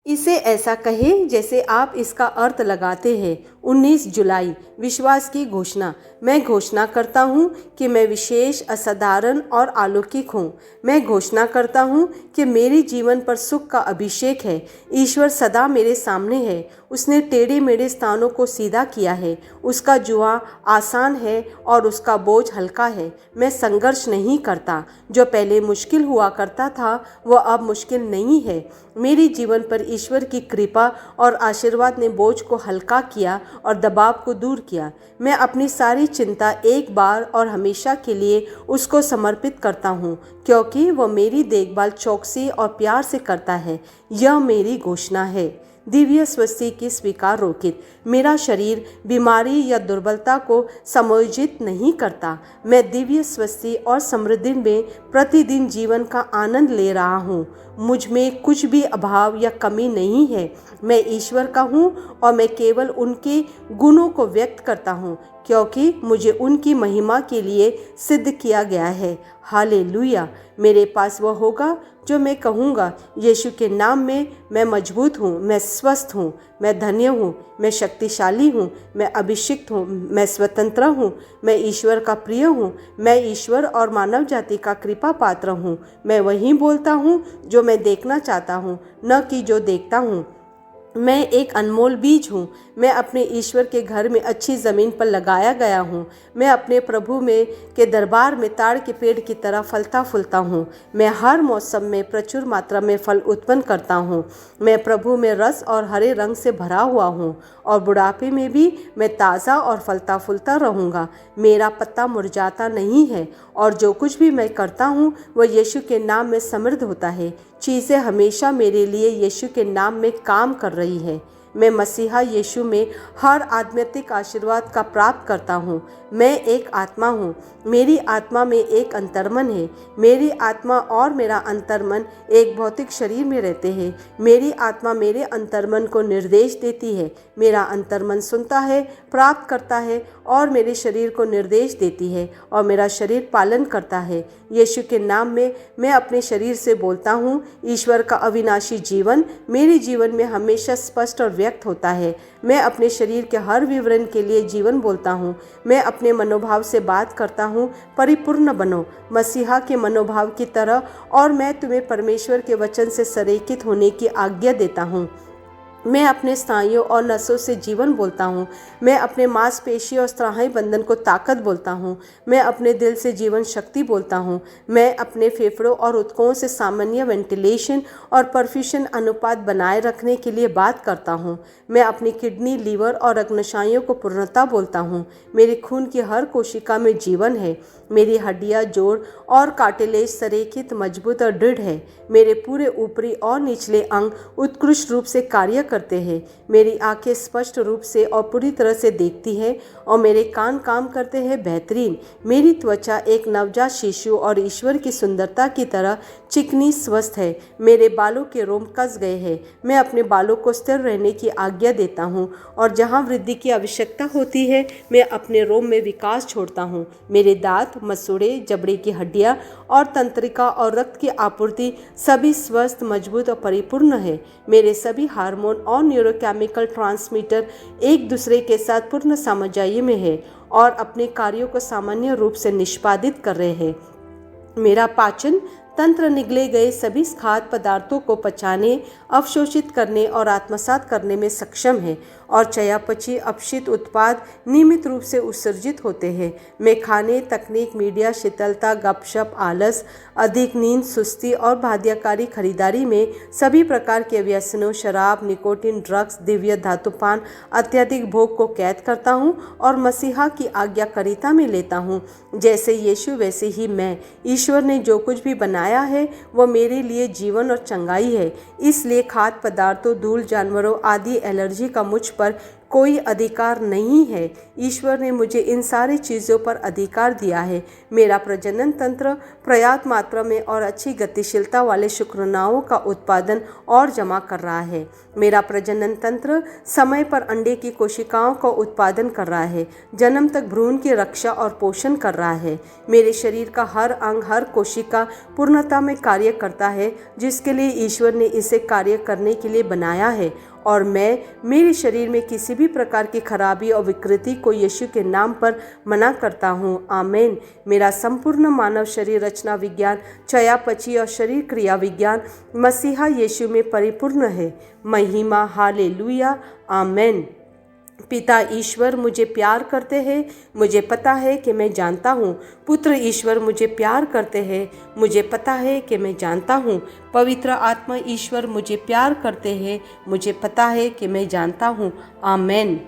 इसे ऐसा कहें जैसे आप इसका अर्थ लगाते हैं। 19 जुलाई, विश्वास की घोषणा। मैं घोषणा करता हूँ कि मैं विशेष, असाधारण और अलौकिक हूँ। मैं घोषणा करता हूँ कि मेरे जीवन पर सुख का अभिषेक है। ईश्वर सदा मेरे सामने है। उसने टेढ़े मेढ़े स्थानों को सीधा किया है। उसका जुआ आसान है और उसका बोझ हल्का है। मैं संघर्ष नहीं करता। जो पहले मुश्किल हुआ करता था वह अब मुश्किल नहीं है। मेरे जीवन पर ईश्वर की कृपा और आशीर्वाद ने बोझ को हल्का किया और दबाव को दूर किया। मैं अपनी सारी चिंता एक बार और हमेशा के लिए उसको समर्पित करता हूँ, क्योंकि वह मेरी देखभाल चौकसी और प्यार से करता है। यह मेरी घोषणा है। दिव्य स्वस्थ की स्वीकार रोकित। मेरा शरीर बीमारी या दुर्बलता को समायोजित नहीं करता। मैं दिव्य स्वस्थ और समृद्धि में प्रतिदिन जीवन का आनंद ले रहा हूँ। मुझ में कुछ भी अभाव या कमी नहीं है। मैं ईश्वर का हूँ और मैं केवल उनके गुणों को व्यक्त करता हूँ, क्योंकि मुझे उनकी महिमा के लिए सिद्ध किया गया है। हालेलुया। मेरे पास वह होगा जो मैं कहूँगा। यीशु के नाम में मैं मजबूत हूँ, मैं स्वस्थ हूँ, मैं धन्य हूँ, मैं शक्तिशाली हूँ, मैं अभिषिक्त हूँ, मैं स्वतंत्र हूँ, मैं ईश्वर का प्रिय हूँ, मैं ईश्वर और मानव जाति का कृपा पात्र हूँ। मैं वही बोलता हूँ जो मैं देखना चाहता हूँ, न कि जो देखता हूँ। मैं एक अनमोल बीज हूँ। मैं अपने ईश्वर के घर में अच्छी ज़मीन पर लगाया गया हूँ। मैं अपने प्रभु में के दरबार में ताड़ के पेड़ की तरह फलता फूलता हूँ। मैं हर मौसम में प्रचुर मात्रा में फल उत्पन्न करता हूँ। मैं प्रभु में रस और हरे रंग से भरा हुआ हूँ और बुढ़ापे में भी मैं ताज़ा और फलता फूलता रहूँगा। मेरा पत्ता मुरझाता नहीं है और जो कुछ भी मैं करता हूँ वह यीशु के नाम में समृद्ध होता है। चीज़ें हमेशा मेरे लिए यीशु के नाम में काम कर रही है। मैं मसीहा यीशु में हर आध्यात्मिक आशीर्वाद का प्राप्त करता हूँ। मैं एक आत्मा हूँ। मेरी आत्मा में एक अंतर्मन है। मेरी आत्मा और मेरा अंतर्मन एक भौतिक शरीर में रहते हैं। मेरी आत्मा मेरे अंतर्मन को निर्देश देती है। मेरा अंतर्मन सुनता है, प्राप्त करता है और मेरे शरीर को निर्देश देती है और मेरा शरीर पालन करता है। यीशु के नाम में मैं अपने शरीर से बोलता हूँ। ईश्वर का अविनाशी जीवन मेरे जीवन में हमेशा स्पष्ट और व्यक्त होता है। मैं अपने शरीर के हर विवरण के लिए जीवन बोलता हूँ। मैं अपने मनोभाव से बात करता हूँ, परिपूर्ण बनो मसीहा के मनोभाव की तरह, और मैं तुम्हें परमेश्वर के वचन से संरेखित होने की आज्ञा देता हूँ। मैं अपने स्नायुओं और नसों से जीवन बोलता हूँ। मैं अपने मांसपेशी और स्नायु बंधन को ताकत बोलता हूँ। मैं अपने दिल से जीवन शक्ति बोलता हूँ। मैं अपने फेफड़ों और ऊतकों से सामान्य वेंटिलेशन और परफ्यूशन अनुपात बनाए रखने के लिए बात करता हूँ। मैं अपनी किडनी, लीवर और अग्नाशयों को पूर्णता बोलता हूँ। मेरे खून की हर कोशिका में जीवन है। मेरी हड्डियाँ, जोड़ और कार्टिलेज संरेखित, मजबूत और दृढ़ है। मेरे पूरे ऊपरी और निचले अंग उत्कृष्ट रूप से कार्य करते हैं। मेरी आंखें स्पष्ट रूप से और पूरी तरह से देखती है और मेरे कान काम करते हैं बेहतरीन। मेरी त्वचा एक नवजात शिशु और ईश्वर की सुंदरता की तरह चिकनी स्वस्थ है। मेरे बालों के रोम कस गए हैं। मैं अपने बालों को स्थिर रहने की आज्ञा देता हूँ और जहाँ वृद्धि की आवश्यकता होती है मैं अपने रोम में विकास छोड़ता हूँ। मेरे दांत, मसूड़े, जबड़े की हड्डियाँ और तंत्रिका और रक्त की आपूर्ति सभी स्वस्थ, मजबूत और परिपूर्ण है। मेरे सभी हार्मोन और न्यूरोकेमिकल ट्रांसमीटर एक दूसरे के साथ पूर्ण सामंजस्य में है और अपने कार्यों को सामान्य रूप से निष्पादित कर रहे हैं। मेरा पाचन तंत्र निगले गए सभी खाद्य पदार्थों को पचाने, अवशोषित करने और आत्मसात करने में सक्षम है और चयापचय अपशिष्ट उत्पाद नियमित रूप से उत्सर्जित होते हैं। मैं खाने, तकनीक, मीडिया, शीतलता, गपशप, आलस, अधिक नींद, सुस्ती और बाध्यकारी खरीदारी में सभी प्रकार के व्यसनों, शराब, निकोटीन, ड्रग्स, दिव्य धातुपान, अत्यधिक भोग को कैद करता हूँ और मसीहा की आज्ञाकारिता में लेता हूँ। जैसे यीशु वैसे ही मैं। ईश्वर ने जो कुछ भी बनाया है वह मेरे लिए जीवन और चंगाई है। इसलिए खाद्य पदार्थों, धूल, जानवरों आदि एलर्जी का मुझ पर कोई अधिकार नहीं है। ईश्वर ने मुझे इन सारी चीज़ों पर अधिकार दिया है। मेरा प्रजनन तंत्र पर्याप्त मात्रा में और अच्छी गतिशीलता वाले शुक्राणुओं का उत्पादन और जमा कर रहा है। मेरा प्रजनन तंत्र समय पर अंडे की कोशिकाओं का उत्पादन कर रहा है, जन्म तक भ्रूण की रक्षा और पोषण कर रहा है। मेरे शरीर का हर अंग, हर कोशिका पूर्णता में कार्य करता है, जिसके लिए ईश्वर ने इसे कार्य करने के लिए बनाया है। और मैं मेरे शरीर में किसी भी प्रकार की खराबी और विकृति को यीशु के नाम पर मना करता हूँ। आमीन। मेरा संपूर्ण मानव शरीर रचना विज्ञान, चयापचय और शरीर क्रिया विज्ञान मसीहा यीशु में परिपूर्ण है। महिमा, हालेलुया, आमीन। पिता ईश्वर मुझे प्यार करते हैं, मुझे पता है कि मैं जानता हूँ। पुत्र ईश्वर मुझे प्यार करते हैं, मुझे पता है कि मैं जानता हूँ। पवित्र आत्मा ईश्वर मुझे प्यार करते हैं, मुझे पता है कि मैं जानता हूँ। आमीन।